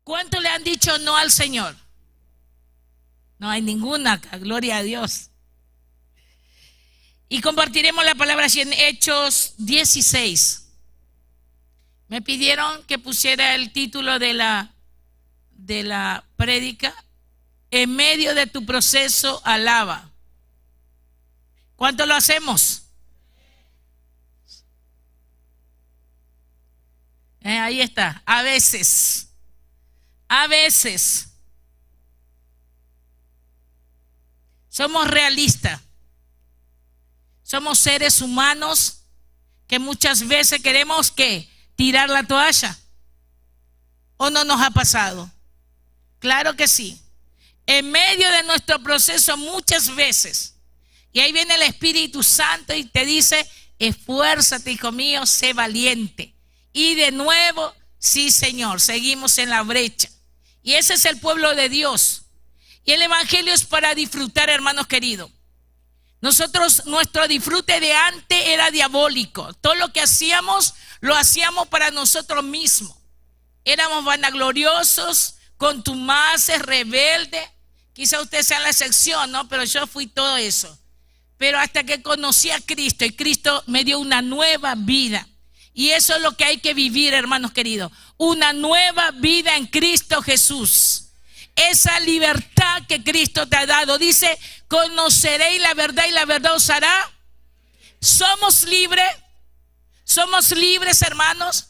¿Cuánto le han dicho no al Señor? No hay ninguna acá, gloria a Dios. Y compartiremos la palabra así en Hechos 16. Me pidieron que pusiera el título de la prédica: en medio de tu proceso, alaba. ¿Cuánto lo hacemos? Ahí está. A veces somos realistas. Somos seres humanos que muchas veces queremos que tirar la toalla. ¿O no nos ha pasado? Claro que sí. En medio de nuestro proceso muchas veces, y ahí viene el Espíritu Santo y te dice: esfuérzate, hijo mío, sé valiente. Y de nuevo, sí, Señor, seguimos en la brecha. Y ese es el pueblo de Dios. Y el evangelio es para disfrutar, hermanos queridos. Nosotros, nuestro disfrute de antes era diabólico. Todo lo que hacíamos, lo hacíamos para nosotros mismos. Éramos vanagloriosos, contumaces, rebeldes. Quizá usted sea la excepción, ¿no? Pero yo fui todo eso. Pero hasta que conocí a Cristo, y Cristo me dio una nueva vida. Y eso es lo que hay que vivir, hermanos queridos. Una nueva vida en Cristo Jesús. Esa libertad que Cristo te ha dado. Dice: conoceréis la verdad y la verdad os hará. Somos libres. Somos libres, hermanos.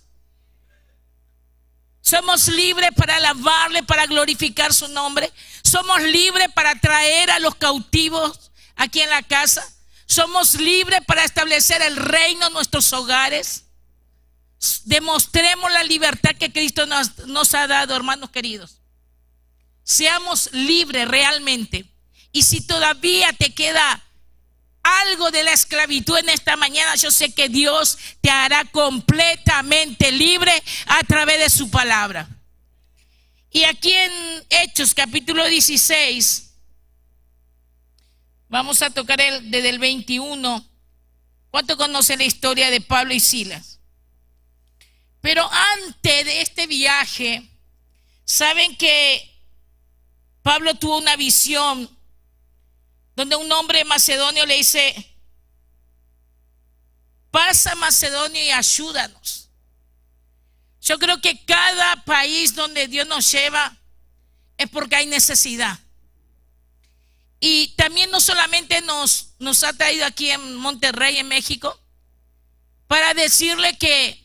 Somos libres para alabarle, para glorificar su nombre. Somos libres para traer a los cautivos aquí en la casa. Somos libres para establecer el reino en nuestros hogares. Demostremos la libertad que Cristo nos ha dado, hermanos queridos. Seamos libres realmente. Y si todavía te queda algo de la esclavitud en esta mañana, yo sé que Dios te hará completamente libre a través de su palabra. Y aquí en Hechos capítulo 16 vamos a tocar desde el 21. ¿Cuánto conocen la historia de Pablo y Silas? Pero antes de este viaje, saben que Pablo tuvo una visión donde un hombre macedonio le dice: pasa Macedonio y ayúdanos. Yo creo que cada país donde Dios nos lleva es porque hay necesidad. Y también no solamente nos ha traído aquí en Monterrey, en México, para decirle que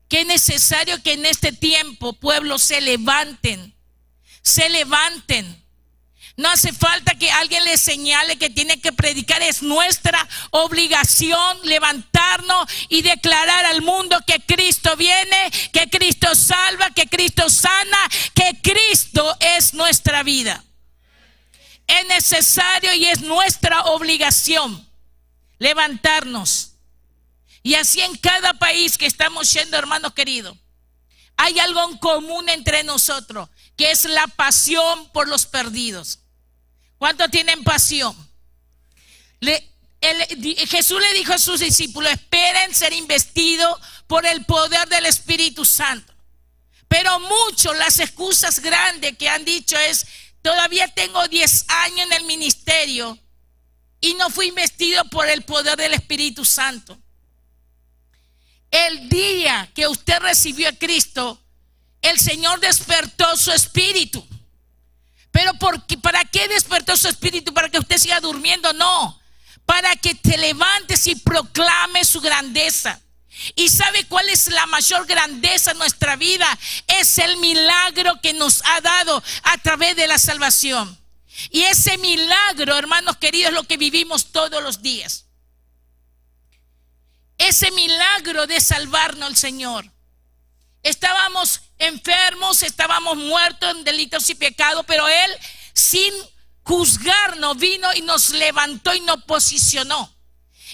es necesario que en este tiempo, pueblos, se levanten. Se levanten. No hace falta que alguien les señale que tiene que predicar. Es nuestra obligación levantarnos y declarar al mundo que Cristo viene, que Cristo salva, que Cristo sana, que Cristo es nuestra vida. Es necesario y es nuestra obligación levantarnos. Y así en cada país que estamos yendo, hermanos queridos, hay algo en común entre nosotros, que es la pasión por los perdidos. ¿Cuántos tienen pasión? Jesús le dijo a sus discípulos: esperen ser investidos por el poder del Espíritu Santo. Pero muchos, las excusas grandes que han dicho es: todavía tengo 10 años en el ministerio y no fui investido por el poder del Espíritu Santo. El día que usted recibió a Cristo, el Señor despertó su espíritu. Pero ¿para qué despertó su espíritu? ¿Para que usted siga durmiendo? No, para que te levantes y proclames su grandeza. ¿Y sabe cuál es la mayor grandeza en nuestra vida? Es el milagro que nos ha dado a través de la salvación. Y ese milagro, hermanos queridos, es lo que vivimos todos los días. Ese milagro de salvarnos el Señor. Estábamos enfermos, estábamos muertos en delitos y pecados, pero Él, sin juzgarnos, vino y nos levantó y nos posicionó.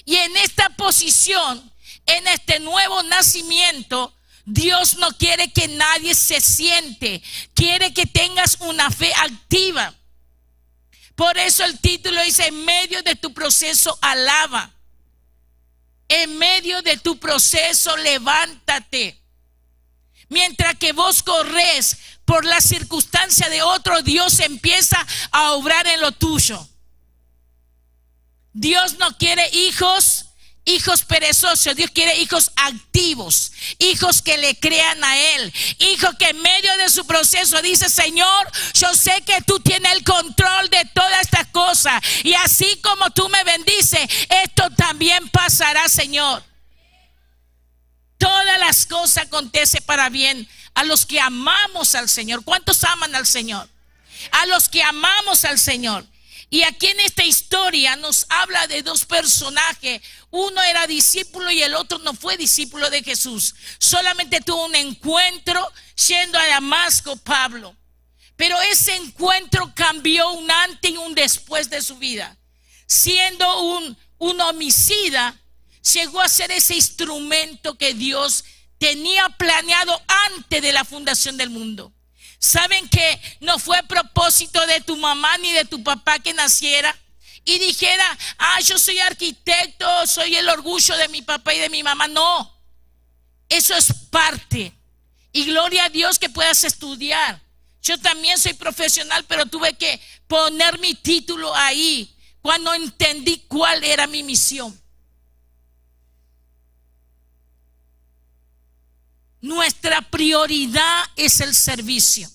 Y en esta posición, en este nuevo nacimiento, Dios no quiere que nadie se siente, quiere que tengas una fe activa. Por eso el título dice: en medio de tu proceso, alaba. En medio de tu proceso, levántate. Mientras que vos corres, por la circunstancia de otro, Dios empieza a obrar en lo tuyo. Dios no quiere hijos perezosos. Dios quiere hijos activos, hijos que le crean a Él, hijos que en medio de su proceso dice: Señor, yo sé que tú tienes el control de todas estas cosas, y así como tú me bendices, esto también pasará, Señor. Todas las cosas acontecen para bien a los que amamos al Señor. ¿Cuántos aman al Señor? A los que amamos al Señor. Y aquí en esta historia nos habla de dos personajes. Uno era discípulo y el otro no fue discípulo de Jesús. Solamente tuvo un encuentro yendo a Damasco, Pablo. Pero ese encuentro cambió un antes y un después de su vida. Siendo un homicida, llegó a ser ese instrumento que Dios tenía planeado antes de la fundación del mundo. ¿Saben que no fue propósito de tu mamá ni de tu papá que naciera y dijera: yo soy arquitecto, soy el orgullo de mi papá y de mi mamá? No, eso es parte. Y gloria a Dios que puedas estudiar. Yo también soy profesional, pero tuve que poner mi título ahí cuando entendí cuál era mi misión. Nuestra prioridad es el servicio.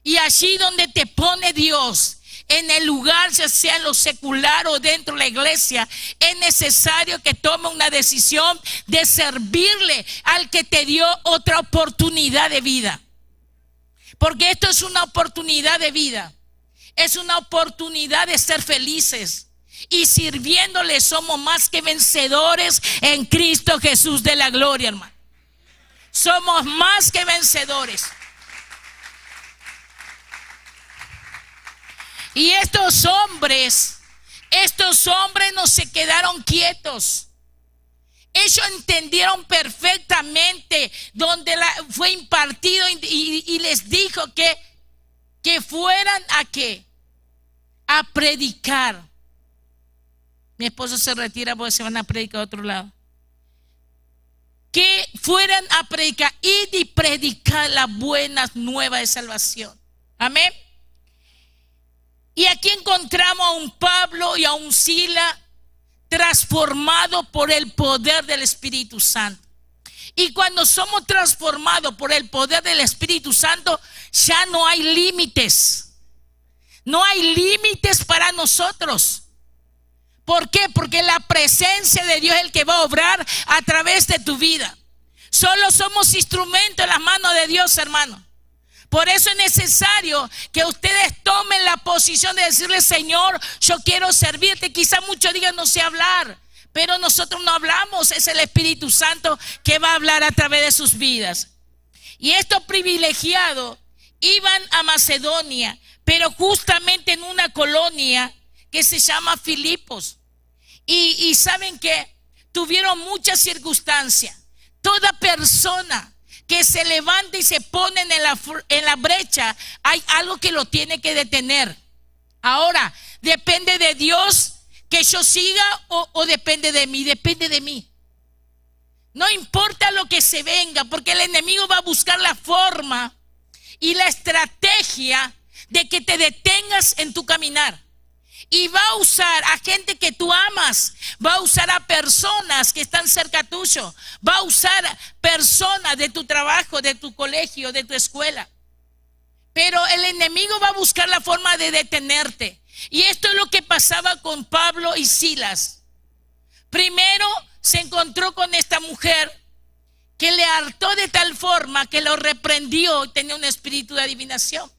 Y allí donde te pone Dios, en el lugar, ya sea en lo secular o dentro de la iglesia, es necesario que tome una decisión de servirle al que te dio otra oportunidad de vida. Porque esto es una oportunidad de vida. Es una oportunidad de ser felices. Y sirviéndole somos más que vencedores en Cristo Jesús de la gloria, hermano. Somos más que vencedores. Y estos hombres no se quedaron quietos. Ellos entendieron perfectamente donde fue impartido y les dijo que fueran ¿a qué? A predicar. Mi esposo se retira porque se van a predicar a otro lado. Que fueran a predicar y predicar las buenas nuevas de salvación. Amén. Y aquí encontramos a un Pablo y a un Silas transformados por el poder del Espíritu Santo. Y cuando somos transformados por el poder del Espíritu Santo, ya no hay límites. No hay límites para nosotros. ¿Por qué? Porque la presencia de Dios es el que va a obrar a través de tu vida. Solo somos instrumentos en las manos de Dios, hermano. Por eso es necesario que ustedes tomen la posición de decirle: Señor, yo quiero servirte. Quizá muchos digan: no sé hablar, pero nosotros no hablamos. Es el Espíritu Santo que va a hablar a través de sus vidas. Y estos privilegiados iban a Macedonia, pero justamente en una colonia que se llama Filipos. Y saben que tuvieron muchas circunstancias. Toda persona que se levanta y se pone en la brecha, hay algo que lo tiene que detener. Ahora, depende de Dios que yo siga o depende de mí. Depende de mí. No importa lo que se venga, porque el enemigo va a buscar la forma y la estrategia de que te detengas en tu caminar. Y va a usar a gente que tú amas, va a usar a personas que están cerca tuyo, va a usar personas de tu trabajo, de tu colegio, de tu escuela. Pero el enemigo va a buscar la forma de detenerte. Y esto es lo que pasaba con Pablo y Silas. Primero se encontró con esta mujer que le hartó de tal forma que lo reprendió y tenía un espíritu de adivinación.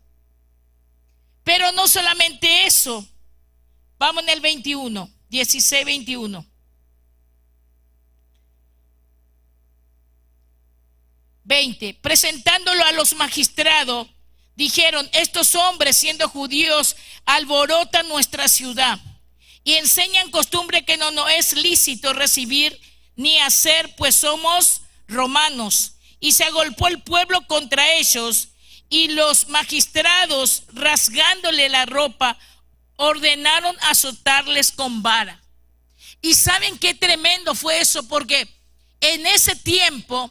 Pero no solamente eso. Vamos en el 21, 16, 21. 20. Presentándolo a los magistrados, dijeron: estos hombres, siendo judíos, alborotan nuestra ciudad y enseñan costumbre que no es lícito recibir ni hacer, pues somos romanos. Y se agolpó el pueblo contra ellos, y los magistrados, rasgándole la ropa, ordenaron azotarles con vara. Y saben qué tremendo fue eso, porque en ese tiempo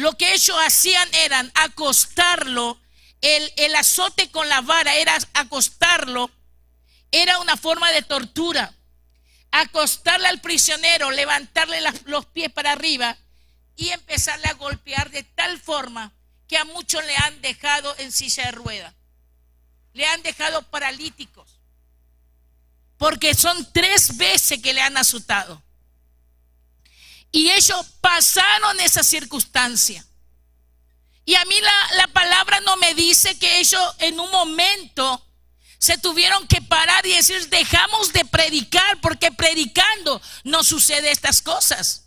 lo que ellos hacían eran acostarlo. El azote con la vara era acostarlo. Era una forma de tortura. Acostarle al prisionero, levantarle los pies para arriba y empezarle a golpear de tal forma que a muchos le han dejado en silla de ruedas. Le han dejado paralíticos. Porque son 3 veces que le han azotado. Y ellos pasaron esa circunstancia. Y a mí la palabra no me dice que ellos en un momento se tuvieron que parar y decir: dejamos de predicar, porque predicando no sucede estas cosas.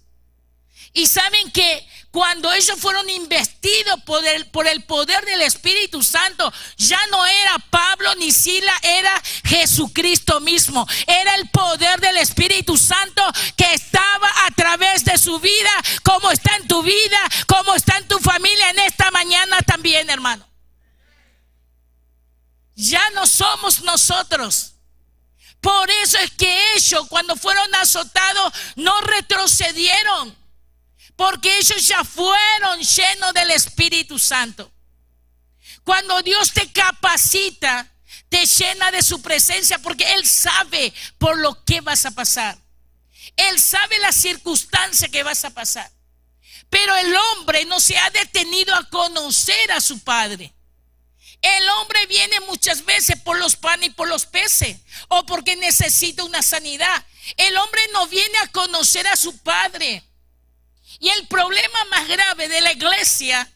Y saben que cuando ellos fueron investidos por el poder del Espíritu Santo, ya no era Pablo ni Silas, era Jesucristo mismo. Era el poder del Espíritu Santo que estaba a través de su vida, como está en tu vida, como está en tu familia en esta mañana también, hermano. Ya no somos nosotros. Por eso es que ellos, cuando fueron azotados, no retrocedieron. Porque ellos ya fueron llenos del Espíritu Santo. Cuando Dios te capacita, te llena de su presencia, porque Él sabe por lo que vas a pasar. Él sabe la circunstancia que vas a pasar. Pero el hombre no se ha detenido a conocer a su Padre. El hombre viene muchas veces por los panes y por los peces, o porque necesita una sanidad. El hombre no viene a conocer a su Padre. Y el problema más grave de la iglesia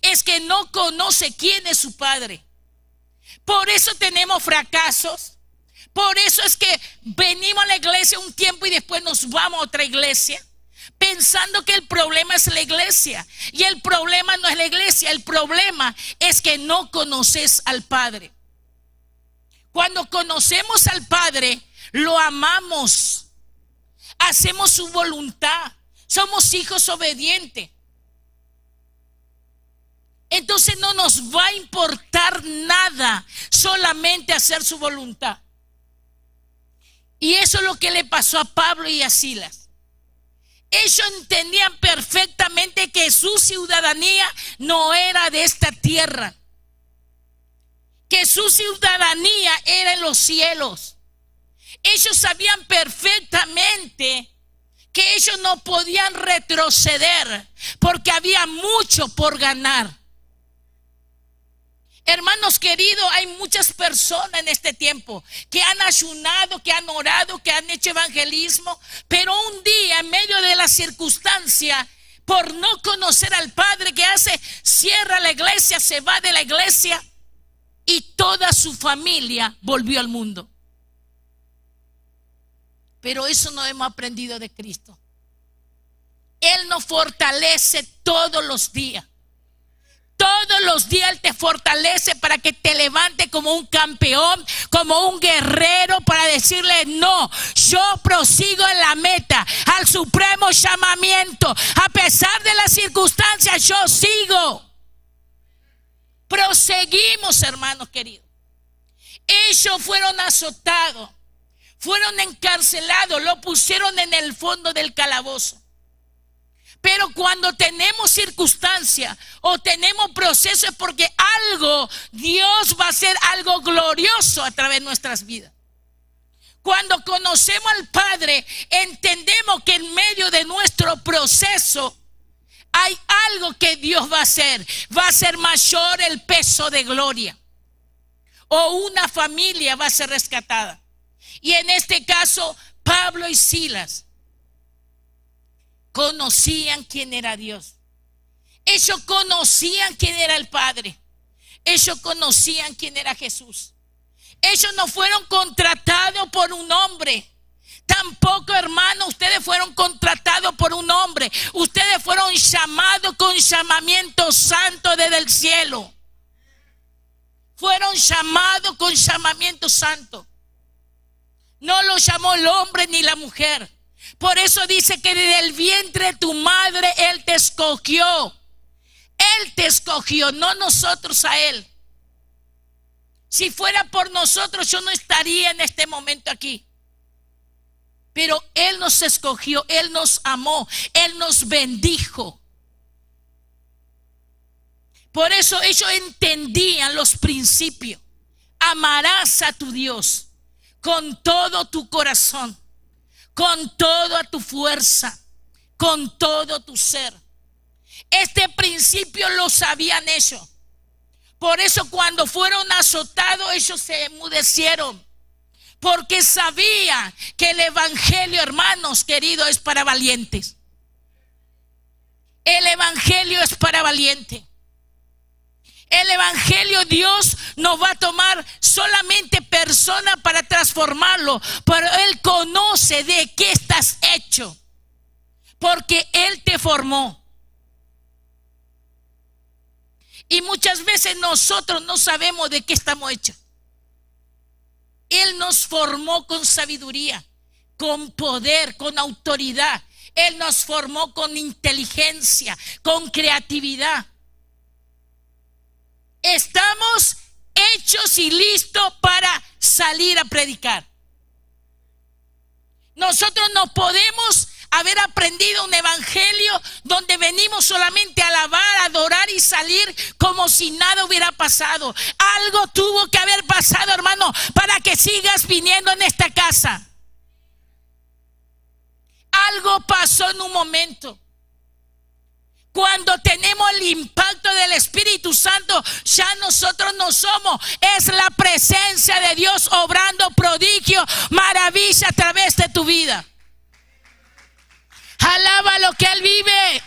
es que no conoce quién es su Padre. Por eso tenemos fracasos. Por eso es que venimos a la iglesia un tiempo y después nos vamos a otra iglesia, pensando que el problema es la iglesia. Y el problema no es la iglesia, el problema es que no conoces al Padre. Cuando conocemos al Padre, lo amamos, hacemos su voluntad. Somos hijos obedientes. Entonces no nos va a importar nada, solamente hacer su voluntad. Y eso es lo que le pasó a Pablo y a Silas. Ellos entendían perfectamente que su ciudadanía no era de esta tierra, que su ciudadanía era en los cielos. Ellos sabían perfectamente que ellos no podían retroceder, porque había mucho por ganar. Hermanos queridos, hay muchas personas en este tiempo que han ayunado, que han orado, que han hecho evangelismo, pero un día en medio de la circunstancia, por no conocer al Padre, ¿qué hace? Cierra la iglesia, se va de la iglesia y toda su familia volvió al mundo. Pero eso no hemos aprendido de Cristo. Él nos fortalece todos los días. Todos los días Él te fortalece para que te levante como un campeón, como un guerrero, para decirle: no, yo prosigo en la meta, al supremo llamamiento. A pesar de las circunstancias, yo sigo. Proseguimos, hermanos queridos. Ellos fueron azotados, fueron encarcelados, lo pusieron en el fondo del calabozo. Pero cuando tenemos circunstancias o tenemos procesos, es porque Dios va a hacer algo glorioso a través de nuestras vidas. Cuando conocemos al Padre, entendemos que en medio de nuestro proceso hay algo que Dios va a hacer. Va a ser mayor el peso de gloria, o una familia va a ser rescatada. Y en este caso, Pablo y Silas conocían quién era Dios. Ellos conocían quién era el Padre. Ellos conocían quién era Jesús. Ellos no fueron contratados por un hombre. Tampoco, hermano, ustedes fueron contratados por un hombre. Ustedes fueron llamados con llamamiento santo desde el cielo. Fueron llamados con llamamiento santo. No lo llamó el hombre ni la mujer. Por eso dice que desde el vientre de tu madre Él te escogió. Él te escogió, no nosotros a Él. Si fuera por nosotros, yo no estaría en este momento aquí. Pero Él nos escogió, Él nos amó, Él nos bendijo. Por eso ellos entendían los principios. Amarás a tu Dios con todo tu corazón, con toda tu fuerza, con todo tu ser. Este principio lo sabían ellos. Por eso cuando fueron azotados ellos se enmudecieron. Porque sabían que el evangelio, hermanos queridos, es para valientes. El evangelio es para valientes. El evangelio, Dios no va a tomar solamente personas para transformarlo, pero Él conoce de qué estás hecho, porque Él te formó. Y muchas veces nosotros no sabemos de qué estamos hechos. Él nos formó con sabiduría, con poder, con autoridad. Él nos formó con inteligencia, con creatividad. Estamos hechos y listos para salir a predicar. Nosotros no podemos haber aprendido un evangelio donde venimos solamente a alabar, a adorar y salir como si nada hubiera pasado. Algo tuvo que haber pasado, hermano, para que sigas viniendo en esta casa. Algo pasó en un momento. Cuando tenemos el impacto del Espíritu Santo, ya nosotros no somos. Es la presencia de Dios obrando prodigio, maravilla a través de tu vida. Alaba lo que Él vive.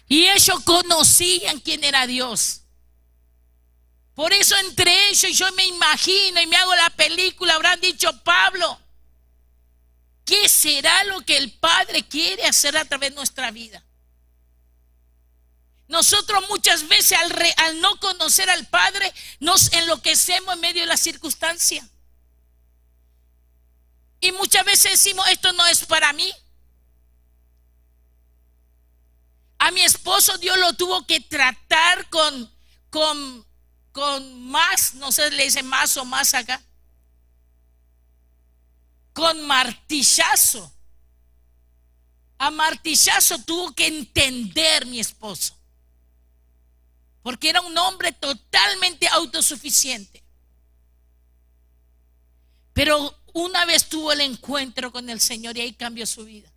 Y ellos conocían quién era Dios. Por eso entre ellos yo me imagino y me hago la película, habrán dicho: Pablo, ¿qué será lo que el Padre quiere hacer a través de nuestra vida? Nosotros muchas veces al no conocer al Padre nos enloquecemos en medio de la circunstancia. Y muchas veces decimos: esto no es para mí. A mi esposo Dios lo tuvo que tratar con más, no sé, le dicen más o más acá, con martillazo. A martillazo tuvo que entender mi esposo, porque era un hombre totalmente autosuficiente. Pero una vez tuvo el encuentro con el Señor y ahí cambió su vida.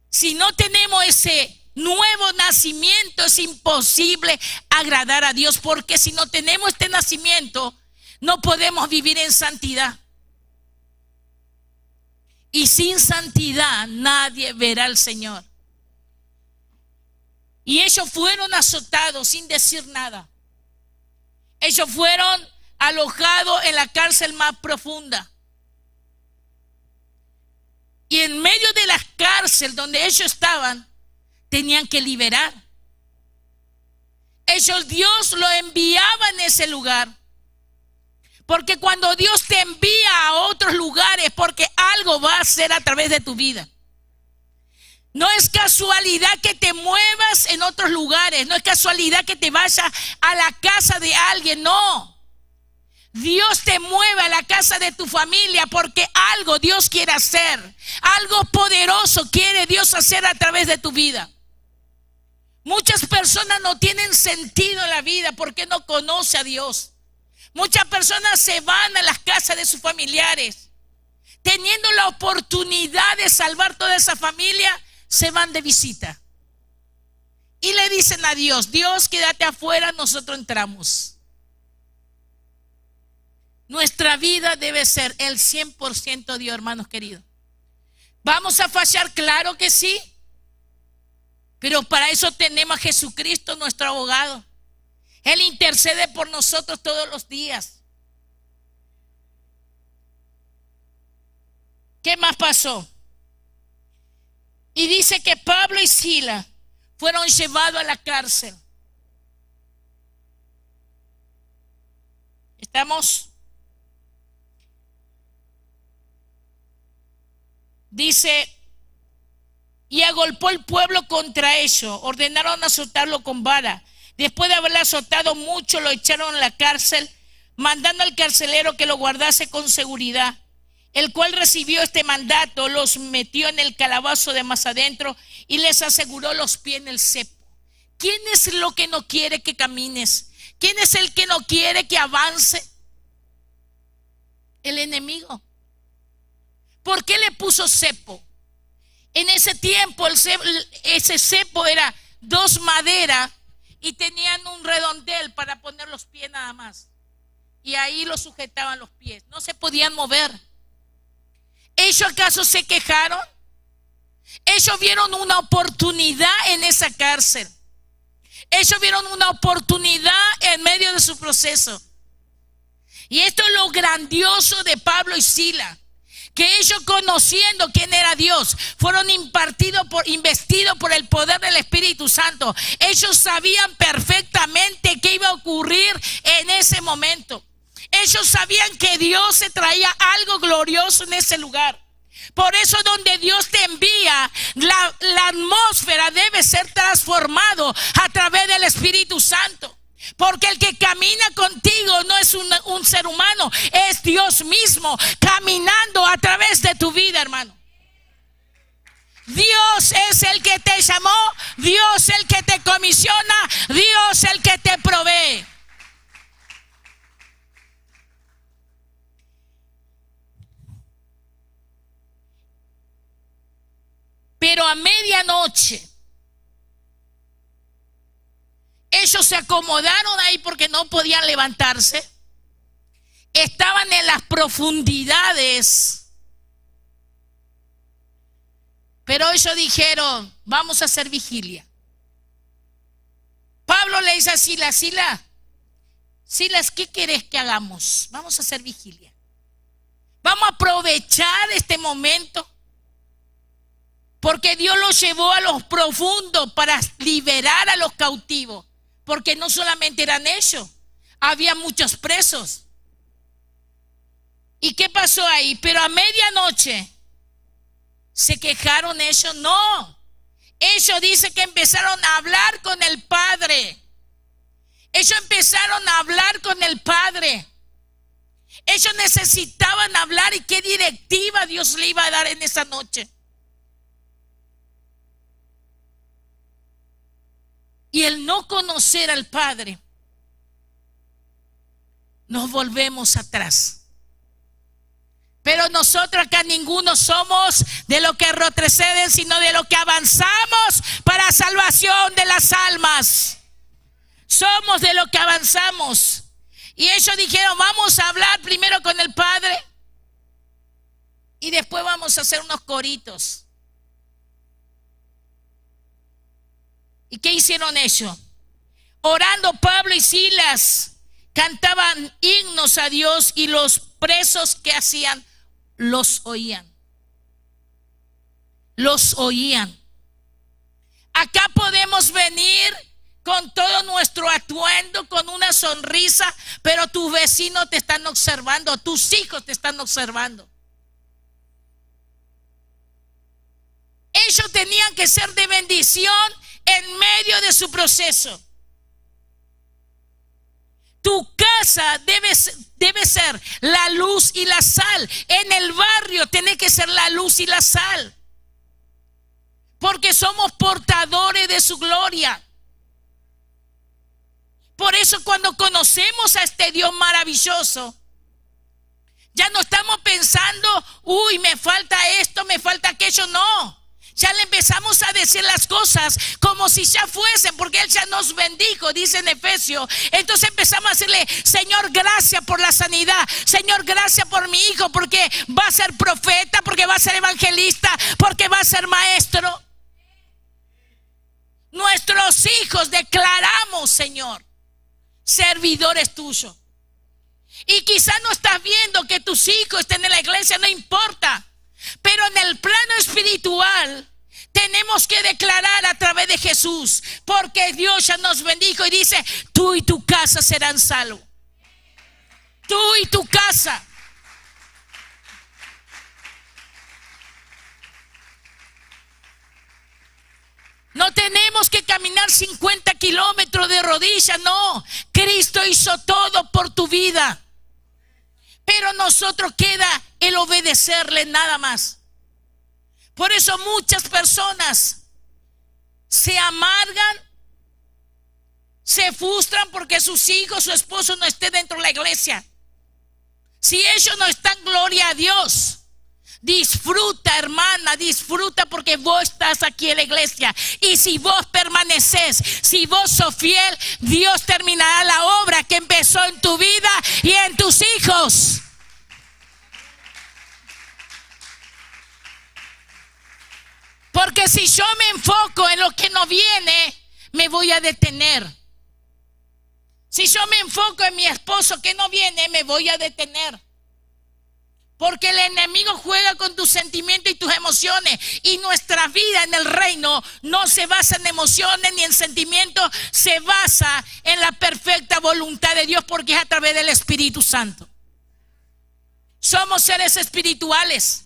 Si no tenemos ese nuevo nacimiento, es imposible agradar a Dios, porque si no tenemos este nacimiento, no podemos vivir en santidad. Y sin santidad nadie verá al Señor. Y ellos fueron azotados sin decir nada. Ellos fueron alojados en la cárcel más profunda. Y en medio de la cárcel donde ellos estaban, tenían que liberar. Ellos, Dios lo enviaba en ese lugar. Porque cuando Dios te envía a otros lugares, porque algo va a hacer a través de tu vida. No es casualidad que te muevas en otros lugares. No es casualidad que te vayas a la casa de alguien. No. Dios te mueve a la casa de tu familia porque algo Dios quiere hacer. Algo poderoso quiere Dios hacer a través de tu vida. Muchas personas no tienen sentido en la vida porque no conocen a Dios. Muchas personas se van a las casas de sus familiares. Teniendo la oportunidad de salvar toda esa familia, se van de visita. Y le dicen a Dios: Dios, quédate afuera, nosotros entramos. Nuestra vida debe ser el 100% Dios, hermanos queridos. ¿Vamos a fallar? Claro que sí. Pero para eso tenemos a Jesucristo, nuestro abogado. Él intercede por nosotros todos los días. ¿Qué más pasó? Y dice que Pablo y Silas fueron llevados a la cárcel. ¿Estamos? Dice: y agolpó el pueblo contra ellos, ordenaron azotarlo con vara. Después de haberlo azotado mucho, lo echaron a la cárcel, mandando al carcelero que lo guardase con seguridad. el cual recibió este mandato, los metió en el calabozo de más adentro y les aseguró los pies en el cepo. ¿Quién es lo que no quiere que camines? ¿Quién es el que no quiere que avance? El enemigo. ¿Por qué le puso cepo? En ese tiempo ese cepo era 2 maderas y tenían un redondel para poner los pies nada más. Y ahí lo sujetaban los pies. No se podían mover. ¿Ellos acaso se quejaron? Ellos vieron una oportunidad en esa cárcel. Ellos vieron una oportunidad en medio de su proceso. Y esto es lo grandioso de Pablo y Silas, que ellos, conociendo quién era Dios, fueron investidos por el poder del Espíritu Santo. Ellos sabían perfectamente qué iba a ocurrir en ese momento. Ellos sabían que Dios se traía algo glorioso en ese lugar. Por eso donde Dios te envía, la atmósfera debe ser transformado a través del Espíritu Santo. Porque el que camina contigo no es un ser humano, es Dios mismo caminando a través de tu vida, hermano. Dios es el que te llamó, Dios el que te comisiona, Dios el que te provee. Pero a medianoche ellos se acomodaron ahí porque no podían levantarse. Estaban en las profundidades. Pero ellos dijeron, vamos a hacer vigilia. Pablo le dice a Silas, Silas, ¿qué querés que hagamos? Vamos a hacer vigilia. Vamos a aprovechar este momento. Porque Dios los llevó a los profundos para liberar a los cautivos. Porque no solamente eran ellos, había muchos presos. ¿Y qué pasó ahí? Pero a medianoche, ¿se quejaron ellos? No. Ellos dicen que empezaron a hablar con el Padre. Ellos empezaron a hablar con el Padre. Ellos necesitaban hablar, y qué directiva Dios le iba a dar en esa noche. Y el no conocer al Padre, nos volvemos atrás. Pero nosotros acá ninguno somos de lo que retroceden, sino de lo que avanzamos para salvación de las almas. Somos de lo que avanzamos. Y ellos dijeron, vamos a hablar primero con el Padre y después vamos a hacer unos coritos. ¿Y qué hicieron ellos? Orando, Pablo y Silas cantaban himnos a Dios, y los presos que hacían los oían. Los oían. Acá podemos venir con todo nuestro atuendo, con una sonrisa, pero tus vecinos te están observando, tus hijos te están observando. Ellos tenían que ser de bendición en medio de su proceso. Tu casa debe ser la luz y la sal. En el barrio tiene que ser la luz y la sal. Porque somos portadores de su gloria. Por eso cuando conocemos a este Dios maravilloso, ya no estamos pensando, uy, me falta esto, me falta aquello. No. Ya le empezamos a decir las cosas como si ya fuesen, porque Él ya nos bendijo, dice en Efesios. Entonces empezamos a decirle, Señor, gracias por la sanidad. Señor, gracias por mi hijo, porque va a ser profeta, porque va a ser evangelista, porque va a ser maestro. Nuestros hijos declaramos, Señor, servidores tuyos. Y quizás no estás viendo que tus hijos estén en la iglesia, no importa. Pero en el plano espiritual tenemos que declarar a través de Jesús, porque Dios ya nos bendijo y dice, tú y tu casa serán salvos. Tú y tu casa. No tenemos que caminar 50 kilómetros de rodillas, no. Cristo hizo todo por tu vida. Pero nosotros queda el obedecerle nada más. Por eso muchas personas se amargan, se frustran porque sus hijos, su esposo no esté dentro de la iglesia. Si ellos no están, gloria a Dios. Disfruta, hermana, disfruta, porque vos estás aquí en la iglesia. Y si vos permaneces, si vos sos fiel, Dios terminará la obra que empezó en tu vida y en tus hijos. Porque si yo me enfoco en lo que no viene, me voy a detener. Si yo me enfoco en mi esposo que no viene, me voy a detener. Porque el enemigo juega con tus sentimientos y tus emociones. Y nuestra vida en el reino no se basa en emociones ni en sentimientos. Se basa en la perfecta voluntad de Dios, porque es a través del Espíritu Santo. Somos seres espirituales.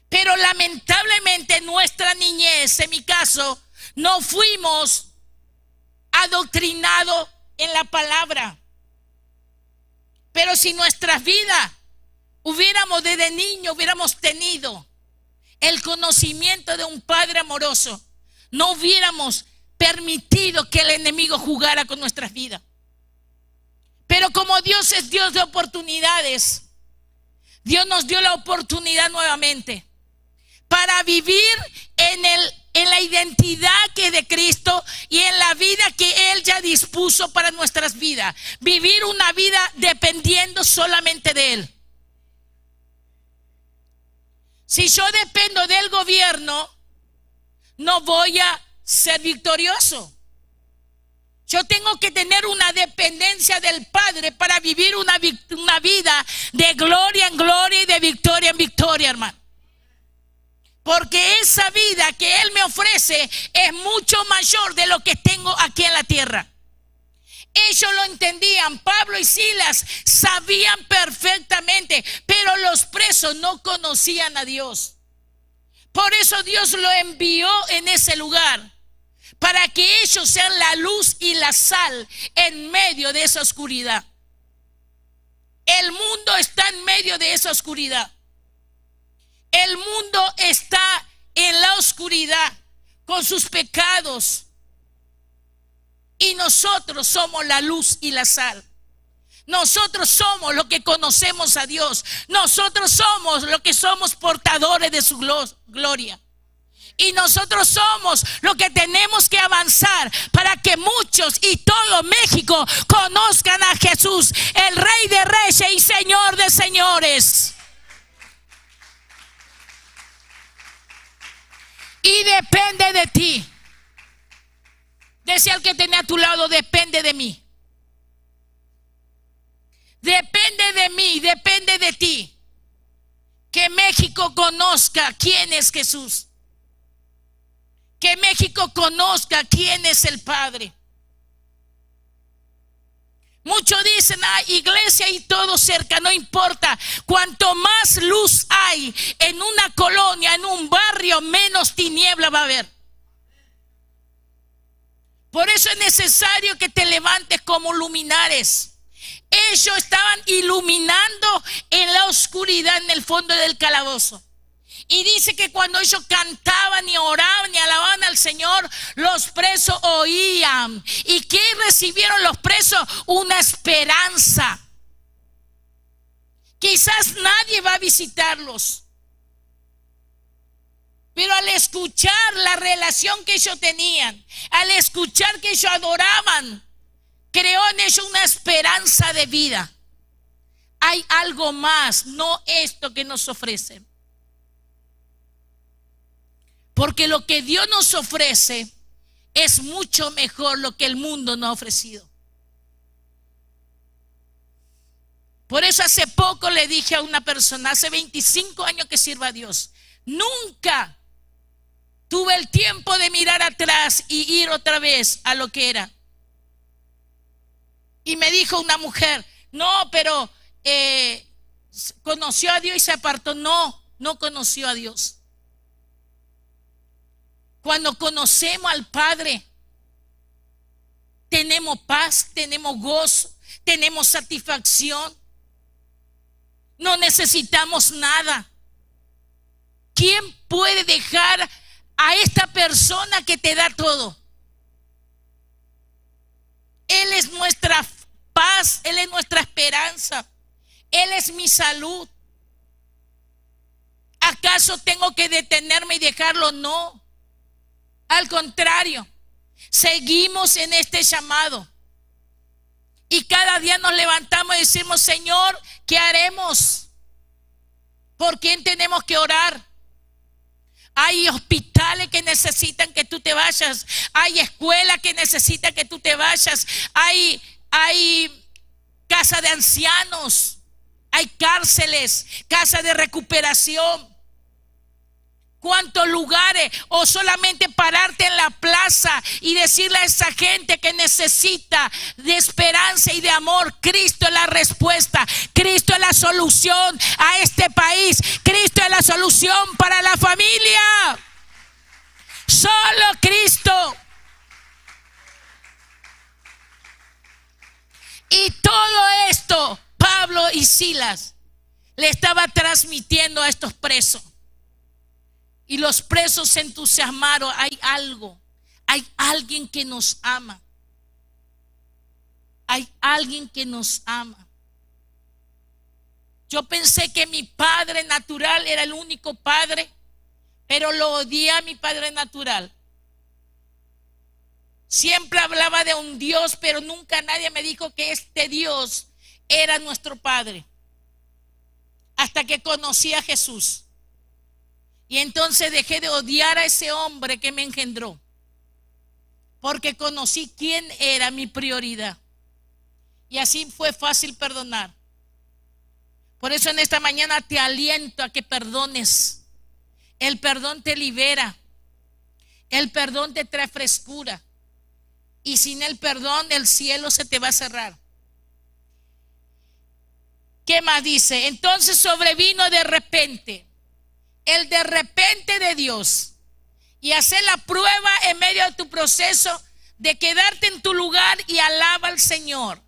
Pero lamentablemente en nuestra niñez, en mi caso, no fuimos adoctrinados en la palabra. Pero si nuestras vidas hubiéramos desde niño, hubiéramos tenido el conocimiento de un Padre amoroso, no hubiéramos permitido que el enemigo jugara con nuestras vidas. Pero como Dios es Dios de oportunidades, Dios nos dio la oportunidad nuevamente para vivir en la identidad que es de Cristo y en la vida que Él ya dispuso para nuestras vidas. Vivir una vida dependiendo solamente de Él. Si yo dependo del gobierno, no voy a ser victorioso. Yo tengo que tener una dependencia del Padre para vivir una vida de gloria en gloria y de victoria en victoria, hermano. Porque esa vida que Él me ofrece es mucho mayor de lo que tengo aquí en la tierra. Ellos lo entendían. Pablo y Silas sabían perfectamente, pero los presos no conocían a Dios. Por eso Dios lo envió en ese lugar, para que ellos sean la luz y la sal en medio de esa oscuridad. El mundo está en medio de esa oscuridad. El mundo está en la oscuridad con sus pecados. Y nosotros somos la luz y la sal. Nosotros somos los que conocemos a Dios. Nosotros somos los que somos portadores de su gloria. Y nosotros somos los que tenemos que avanzar para que muchos y todo México conozcan a Jesús, el Rey de Reyes y Señor de Señores. Y depende de ti. Decía el que tenía a tu lado: depende de mí. Depende de mí, depende de ti. Que México conozca quién es Jesús. Que México conozca quién es el Padre. Muchos dicen: iglesia y todo cerca, no importa. Cuanto más luz hay en una colonia, en un barrio, menos tiniebla va a haber. Por eso es necesario que te levantes como luminares. Ellos estaban iluminando en la oscuridad en el fondo del calabozo. Y dice que cuando ellos cantaban y oraban y alababan al Señor, los presos oían. ¿Y qué recibieron los presos? Una esperanza. Quizás nadie va a visitarlos, pero al escuchar la relación que ellos tenían, al escuchar que ellos adoraban, creó en ellos una esperanza de vida. Hay algo más, no esto que nos ofrecen. Porque lo que Dios nos ofrece es mucho mejor lo que el mundo nos ha ofrecido. Por eso hace poco le dije a una persona, hace 25 años que sirvo a Dios, nunca tuve el tiempo de mirar atrás y ir otra vez a lo que era. Y me dijo una mujer: no, pero conoció a Dios y se apartó. No, no conoció a Dios. Cuando conocemos al Padre, tenemos paz, tenemos gozo, tenemos satisfacción. No necesitamos nada. ¿Quién puede dejar a esta persona que te da todo? Él es nuestra paz, Él es nuestra esperanza, Él es mi salud. ¿Acaso tengo que detenerme y dejarlo? No. Al contrario, seguimos en este llamado. Y cada día nos levantamos y decimos: Señor, ¿qué haremos? ¿Por quién tenemos que orar? Hay hospitales que necesitan que tú te vayas. Hay escuelas que necesitan que tú te vayas. Hay casa de ancianos. Hay cárceles, casa de recuperación. ¿Cuántos lugares? O solamente pararte en la plaza y decirle a esa gente que necesita de esperanza y de amor: Cristo es la respuesta, Cristo es la solución a este país, Cristo es la solución para la familia. Solo Cristo. Y todo esto Pablo y Silas le estaba transmitiendo a estos presos. Y los presos se entusiasmaron. Hay algo, hay alguien que nos ama. Hay alguien que nos ama. Yo pensé que mi padre natural era el único padre, pero lo odié a mi padre natural. Siempre hablaba de un Dios, pero nunca nadie me dijo que este Dios era nuestro Padre. Hasta que conocí a Jesús. Y entonces dejé de odiar a ese hombre que me engendró, porque conocí quién era mi prioridad. Y así fue fácil perdonar. Por eso en esta mañana te aliento a que perdones. El perdón te libera. El perdón te trae frescura. Y sin el perdón el cielo se te va a cerrar. ¿Qué más dice? Entonces sobrevino de repente. El de repente de Dios. Y hacer la prueba en medio de tu proceso de quedarte en tu lugar y alaba al Señor.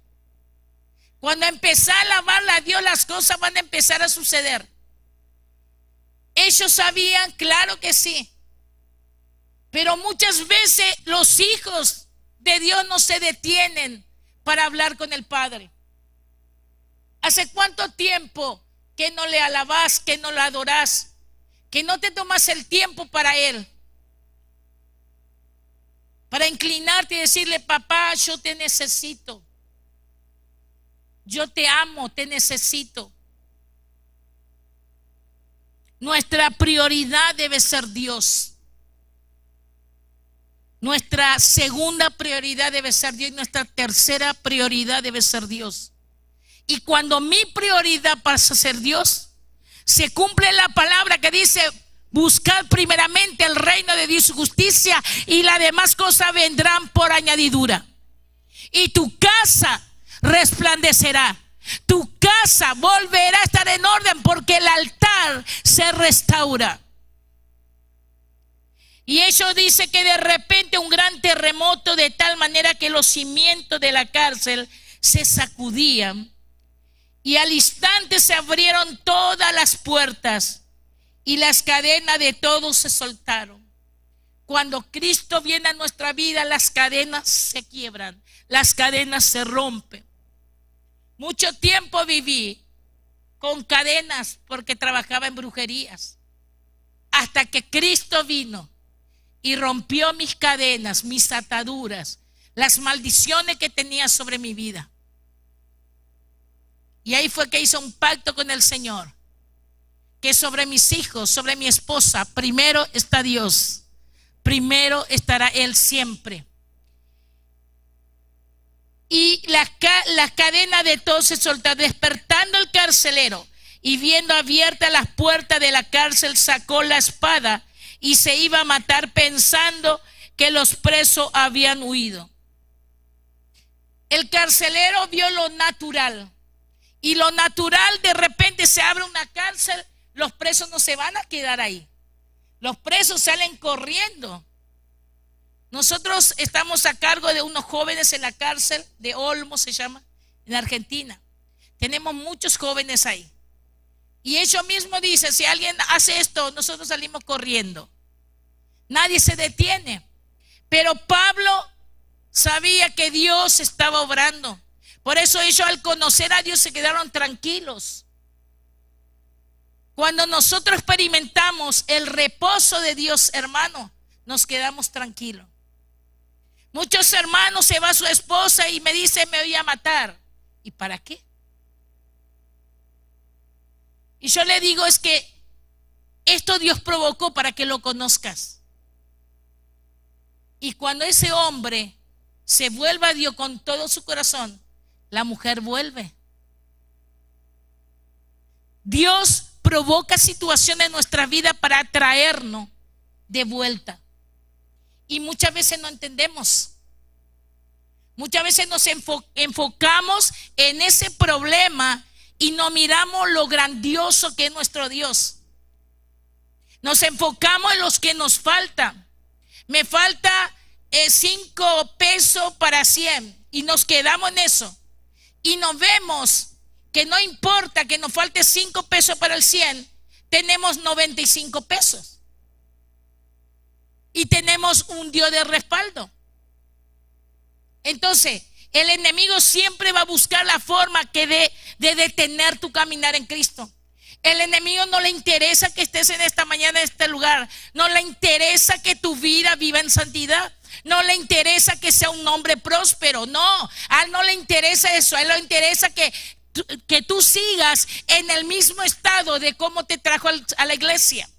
Cuando empezás a alabarle a Dios, las cosas van a empezar a suceder. Ellos sabían, claro que sí. Pero muchas veces los hijos de Dios no se detienen para hablar con el Padre. ¿Hace cuánto tiempo que no le alabás, que no lo adorás, que no te tomas el tiempo para Él? Para inclinarte y decirle: papá, yo te necesito. Yo te amo, te necesito. Nuestra prioridad debe ser Dios. Nuestra segunda prioridad debe ser Dios y nuestra tercera prioridad debe ser Dios. Y cuando mi prioridad pasa a ser Dios, se cumple la palabra que dice: buscad primeramente el reino de Dios y su justicia, y las demás cosas vendrán por añadidura. Y tu casa resplandecerá. Tu casa volverá a estar en orden, porque el altar se restaura. Y ellos dicen que de repente un gran terremoto, de tal manera que los cimientos de la cárcel se sacudían, y al instante se abrieron todas las puertas y las cadenas de todos se soltaron. Cuando Cristo viene a nuestra vida, las cadenas se quiebran, las cadenas se rompen. Mucho tiempo viví con cadenas porque trabajaba en brujerías, hasta que Cristo vino y rompió mis cadenas, mis ataduras, las maldiciones que tenía sobre mi vida. Y ahí fue que hice un pacto con el Señor, que sobre mis hijos, sobre mi esposa, primero está Dios, primero estará Él siempre. Y la cadena de todos se soltó. Despertando el carcelero y viendo abiertas las puertas de la cárcel, sacó la espada y se iba a matar, pensando que los presos habían huido. El carcelero vio lo natural, y lo natural, de repente se abre una cárcel, los presos no se van a quedar ahí, los presos salen corriendo. Nosotros estamos a cargo de unos jóvenes en la cárcel de Olmo, se llama, en Argentina. Tenemos muchos jóvenes ahí. Y ellos mismos dicen, si alguien hace esto, nosotros salimos corriendo. Nadie se detiene. Pero Pablo sabía que Dios estaba obrando. Por eso ellos, al conocer a Dios, se quedaron tranquilos. Cuando nosotros experimentamos el reposo de Dios, hermano, nos quedamos tranquilos. Muchos hermanos, se va su esposa y me dice, me voy a matar. ¿Y para qué? Y yo le digo, es que esto Dios provocó para que lo conozcas. Y cuando ese hombre se vuelva a Dios con todo su corazón, la mujer vuelve. Dios provoca situaciones en nuestra vida para atraernos de vuelta. Y muchas veces no entendemos. Muchas veces nos enfocamos en ese problema y no miramos lo grandioso que es nuestro Dios. Nos enfocamos en los que nos falta. Me falta 5 pesos para 100 y nos quedamos en eso. Y nos vemos que no importa que nos falte 5 pesos para el 100, tenemos 95 pesos. Y tenemos un Dios de respaldo. Entonces, el enemigo siempre va a buscar la forma de detener tu caminar en Cristo. El enemigo no le interesa que estés en esta mañana en este lugar. No le interesa que tu vida viva en santidad. No le interesa que sea un hombre próspero. No, a él no le interesa eso. A él le interesa que tú sigas en el mismo estado de cómo te trajo a la iglesia.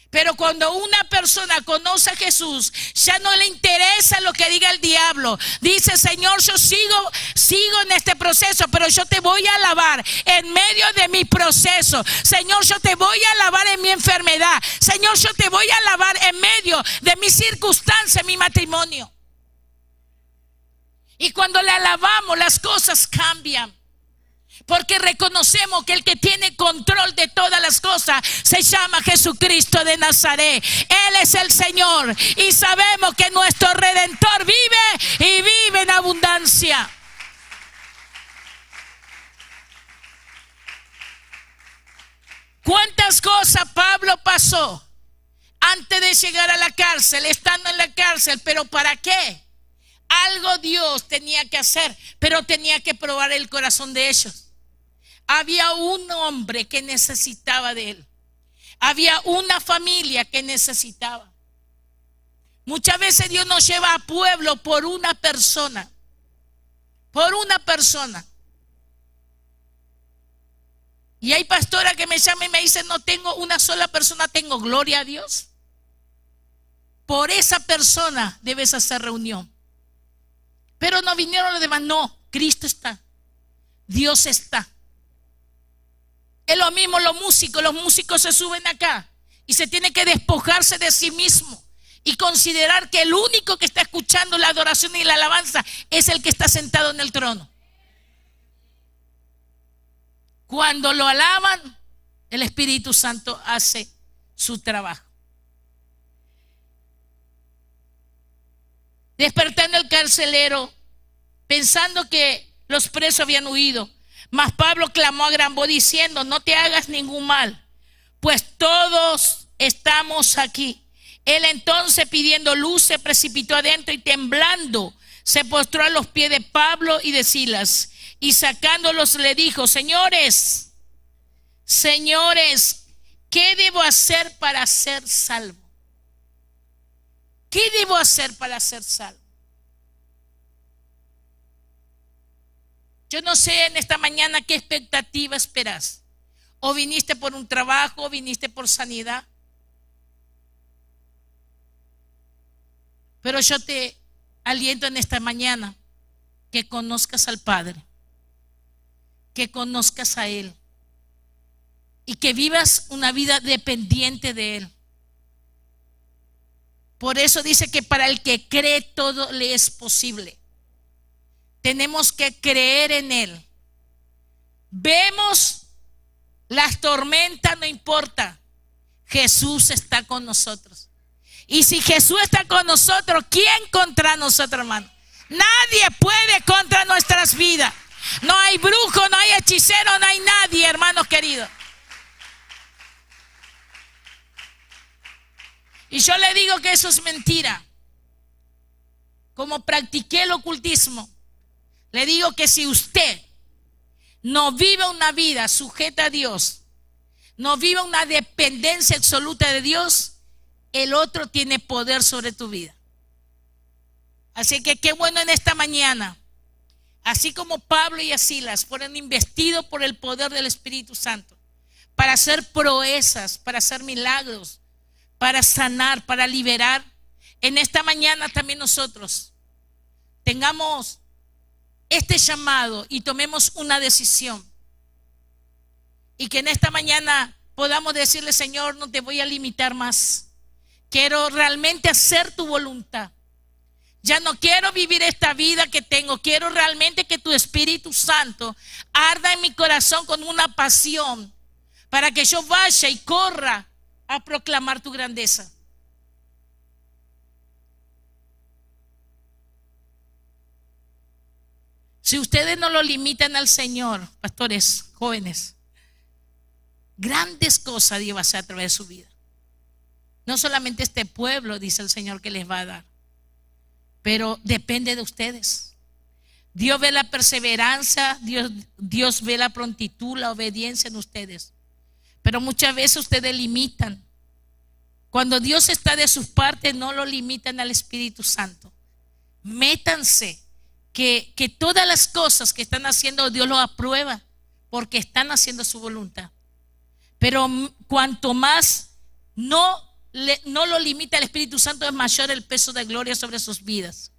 Pero cuando una persona conoce a Jesús, ya no le interesa lo que diga el diablo. Dice, Señor, yo sigo en este proceso, pero yo te voy a alabar en medio de mi proceso. Señor, yo te voy a alabar en mi enfermedad. Señor, yo te voy a alabar en medio de mi circunstancia, en mi matrimonio. Y cuando le alabamos, las cosas cambian. Porque reconocemos que el que tiene control de todas las cosas se llama Jesucristo de Nazaret. Él es el Señor y sabemos que nuestro Redentor vive y vive en abundancia. ¿Cuántas cosas Pablo pasó antes de llegar a la cárcel, estando en la cárcel? ¿Pero para qué? Algo Dios tenía que hacer, pero tenía que probar el corazón de ellos. Había un hombre que necesitaba de él. Había una familia que necesitaba. Muchas veces Dios nos lleva a pueblo por una persona. Por una persona. Y hay pastora que me llama y me dice, no tengo una sola persona, tengo, gloria a Dios. Por esa persona debes hacer reunión. Pero no vinieron los demás. No, Cristo está. Dios está. Es lo mismo los músicos se suben acá y se tiene que despojarse de sí mismo y considerar que el único que está escuchando la adoración y la alabanza es el que está sentado en el trono. Cuando lo alaban, el Espíritu Santo hace su trabajo. Despertando el carcelero, pensando que los presos habían huido, mas Pablo clamó a gran voz diciendo, no te hagas ningún mal, pues todos estamos aquí. Él entonces, pidiendo luz, se precipitó adentro y temblando se postró a los pies de Pablo y de Silas, y sacándolos le dijo, señores, ¿qué debo hacer para ser salvo? ¿Qué debo hacer para ser salvo? Yo no sé en esta mañana qué expectativa esperas. O viniste por un trabajo, o viniste por sanidad. Pero yo te aliento en esta mañana que conozcas al Padre, que conozcas a Él y que vivas una vida dependiente de Él. Por eso dice que para el que cree todo le es posible. Tenemos que creer en Él. Vemos las tormentas, no importa. Jesús está con nosotros. Y si Jesús está con nosotros, ¿quién contra nosotros, hermano? Nadie puede contra nuestras vidas. No hay brujo, no hay hechicero, no hay nadie, hermanos queridos. Y yo le digo que eso es mentira. Como practiqué el ocultismo, le digo que si usted no vive una vida sujeta a Dios, no vive una dependencia absoluta de Dios, el otro tiene poder sobre tu vida. Así que qué bueno en esta mañana, así como Pablo y Silas fueron investidos por el poder del Espíritu Santo para hacer proezas, para hacer milagros, para sanar, para liberar, en esta mañana también nosotros tengamos este llamado y tomemos una decisión. Y que en esta mañana podamos decirle: Señor, no te voy a limitar más. Quiero realmente hacer tu voluntad. Ya no quiero vivir esta vida que tengo. Quiero realmente que tu Espíritu Santo arda en mi corazón con una pasión para que yo vaya y corra a proclamar tu grandeza. Si ustedes no lo limitan al Señor, pastores, jóvenes, grandes cosas Dios va a hacer a través de su vida. No solamente este pueblo, dice el Señor, que les va a dar, pero depende de ustedes. Dios ve la perseverancia, Dios ve la prontitud, la obediencia en ustedes. Pero muchas veces ustedes limitan. Cuando Dios está de sus partes, no lo limitan al Espíritu Santo. Métanse. Que todas las cosas que están haciendo Dios lo aprueba porque están haciendo su voluntad. Pero cuanto más no lo limita el Espíritu Santo, es mayor el peso de gloria sobre sus vidas.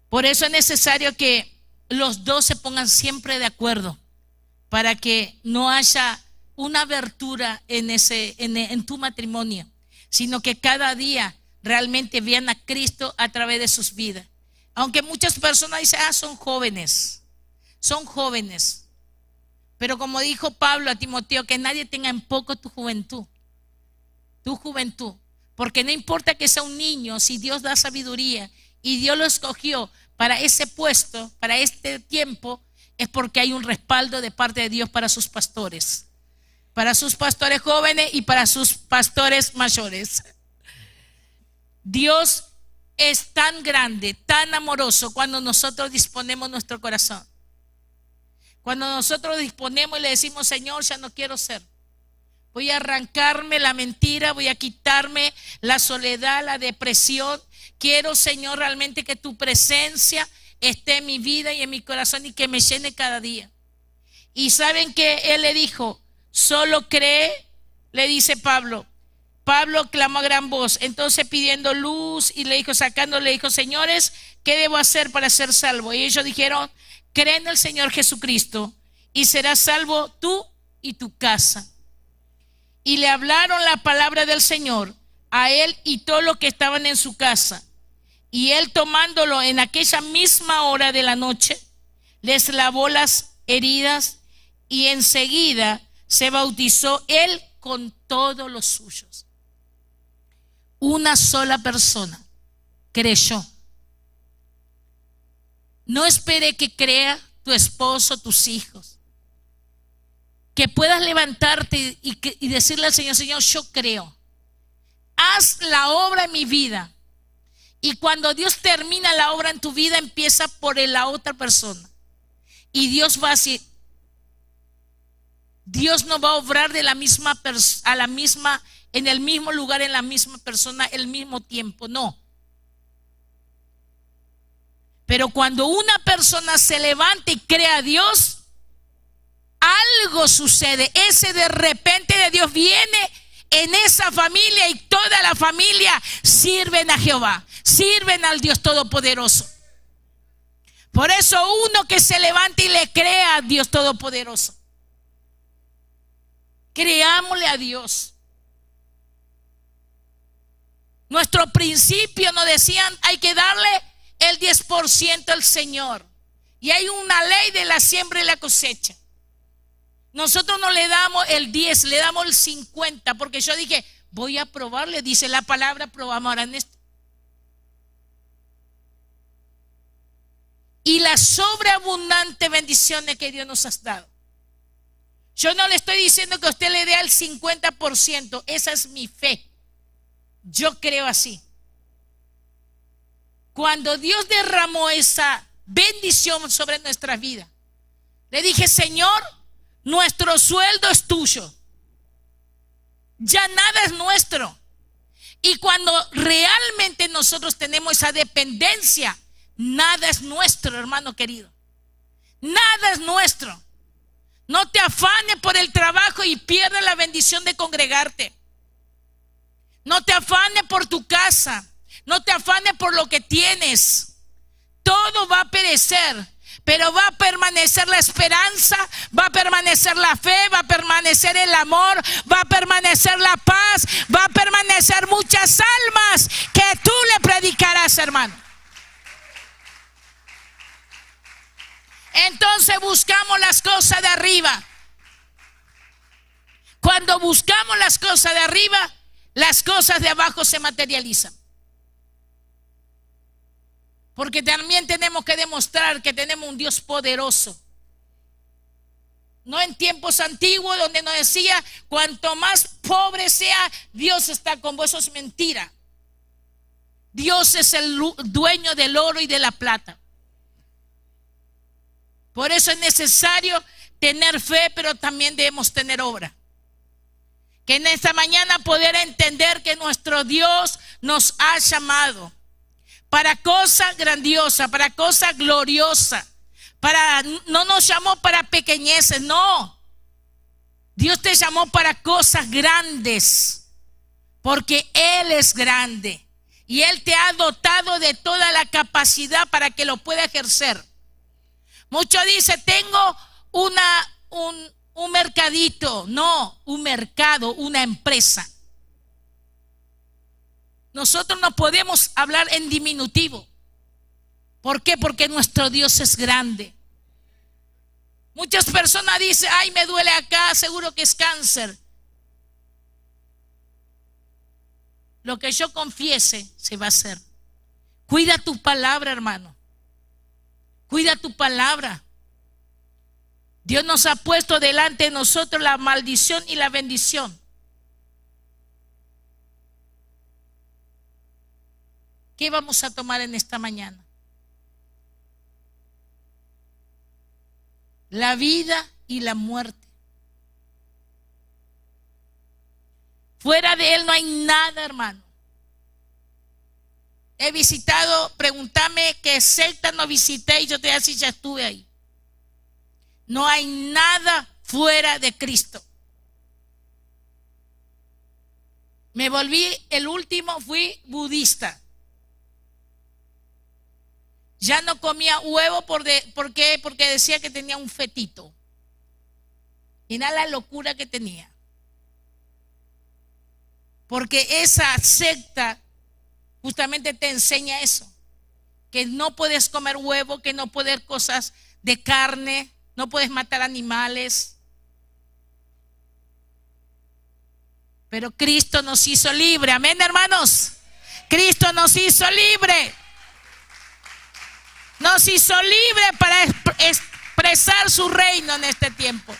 Por eso es necesario que los dos se pongan siempre de acuerdo para que no haya una abertura en tu matrimonio, sino que cada día realmente vean a Cristo a través de sus vidas. Aunque muchas personas dicen: son jóvenes. Pero como dijo Pablo a Timoteo, que nadie tenga en poco tu juventud. Porque no importa que sea un niño, si Dios da sabiduría y Dios lo escogió para ese puesto, para este tiempo, es porque hay un respaldo de parte de Dios para sus pastores jóvenes y para sus pastores mayores. Dios es tan grande, tan amoroso cuando nosotros disponemos nuestro corazón. Cuando nosotros disponemos y le decimos: Señor, ya no quiero ser. Voy a arrancarme la mentira, voy a quitarme la soledad, la depresión. Quiero, Señor, realmente que tu presencia esté en mi vida y en mi corazón y que me llene cada día. Y saben que él le dijo: solo cree, le dice Pablo. Pablo clamó a gran voz, entonces pidiendo luz y le dijo, señores, ¿qué debo hacer para ser salvo? Y ellos dijeron: cree en el Señor Jesucristo y serás salvo tú y tu casa. Y le hablaron la palabra del Señor a él y todos los que estaban en su casa. Y él, tomándolo en aquella misma hora de la noche, les lavó las heridas y enseguida se bautizó él con todos los suyos. Una sola persona creyó. No espere que crea tu esposo, tus hijos. Que puedas levantarte y decirle al Señor: Señor, yo creo. Haz la obra en mi vida. Y cuando Dios termina la obra en tu vida, empieza por la otra persona. Y Dios va a decir: Dios no va a obrar de la misma en el mismo lugar, en la misma persona, el mismo tiempo, no. Pero cuando una persona se levanta y cree a Dios, algo sucede. Ese de repente de Dios viene en esa familia y toda la familia sirven a Jehová, sirven al Dios Todopoderoso. Por eso uno que se levanta y le cree a Dios Todopoderoso. Creámosle a Dios. Nuestro principio nos decían: hay que darle el 10% al Señor. Y hay una ley de la siembra y la cosecha. Nosotros no le damos el 10, le damos el 50, porque yo dije: voy a probarle, dice la palabra, probamos ahora en esto. y las sobreabundantes bendiciones que Dios nos ha dado. Yo no le estoy diciendo que usted le dé al 50%, esa es mi fe. Yo creo así. Cuando Dios derramó esa bendición sobre nuestras vidas, le dije: Señor, nuestro sueldo es tuyo, ya nada es nuestro. Y cuando realmente nosotros tenemos esa dependencia, nada es nuestro, hermano querido. Nada es nuestro. No te afanes por el trabajo y pierdas la bendición de congregarte. No te afanes por tu casa. No te afanes por lo que tienes. Todo va a perecer, pero va a permanecer la esperanza, va a permanecer la fe, va a permanecer el amor, va a permanecer la paz, va a permanecer muchas almas que tú le predicarás, hermano. Entonces buscamos las cosas de arriba. Cuando buscamos las cosas de arriba, las cosas de abajo se materializan. Porque también tenemos que demostrar que tenemos un Dios poderoso. No en tiempos antiguos donde nos decía: cuanto más pobre sea, Dios está con vos. Eso es mentira. Dios es el dueño del oro y de la plata. Por eso es necesario tener fe, pero también debemos tener obra. Que en esta mañana poder entender que nuestro Dios nos ha llamado para cosas grandiosas, para cosas gloriosas. No nos llamó para pequeñeces, no. Dios te llamó para cosas grandes, porque Él es grande y Él te ha dotado de toda la capacidad para que lo pueda ejercer. Muchos dicen: tengo un mercadito. No, un mercado, una empresa. Nosotros no podemos hablar en diminutivo. ¿Por qué? Porque nuestro Dios es grande. Muchas personas dicen: ay, me duele acá, seguro que es cáncer. Lo que yo confiese se va a hacer. Cuida tu palabra, hermano. Cuida tu palabra. Dios nos ha puesto delante de nosotros la maldición y la bendición. ¿Qué vamos a tomar en esta mañana? La vida y la muerte. Fuera de Él no hay nada, hermano. He visitado, pregúntame qué secta no visité y yo te voy a decir: ya estuve ahí. No hay nada fuera de Cristo. Me volví, el último fui budista. Ya no comía huevo ¿por qué? Porque decía que tenía un fetito. Y nada, la locura que tenía. Porque esa secta justamente te enseña eso, que no puedes comer huevo, que no puedes cosas de carne, no puedes matar animales. Pero Cristo nos hizo libre. Amén, hermanos. Cristo nos hizo libre. Nos hizo libre para expresar su reino en este tiempo.